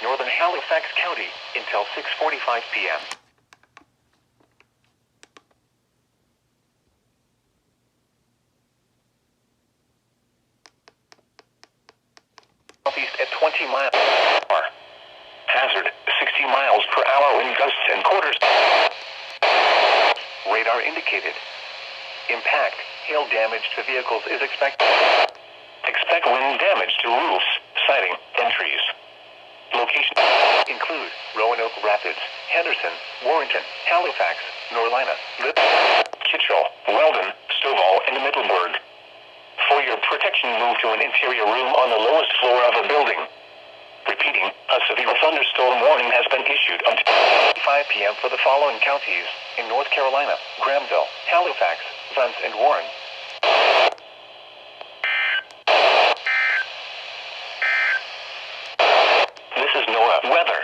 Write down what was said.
northern Halifax County, until 6:45 p.m. Southeast at 20 miles per hour. Hazard, 60 miles per hour in gusts and quarters. Radar indicated. Impact, hail damage to vehicles is expected. Expect wind damage to roofs, siding, and trees. Locations include Roanoke Rapids, Henderson, Warrenton, Halifax, Norlina, Kittrell, Weldon, Stovall, and Middleburg. For your protection, move to an interior room on the lowest floor of a building. Repeating, a severe thunderstorm warning has been issued until 5 p.m. for the following counties in North Carolina: Granville, Halifax, Vance, and Warren. This is NOAA weather.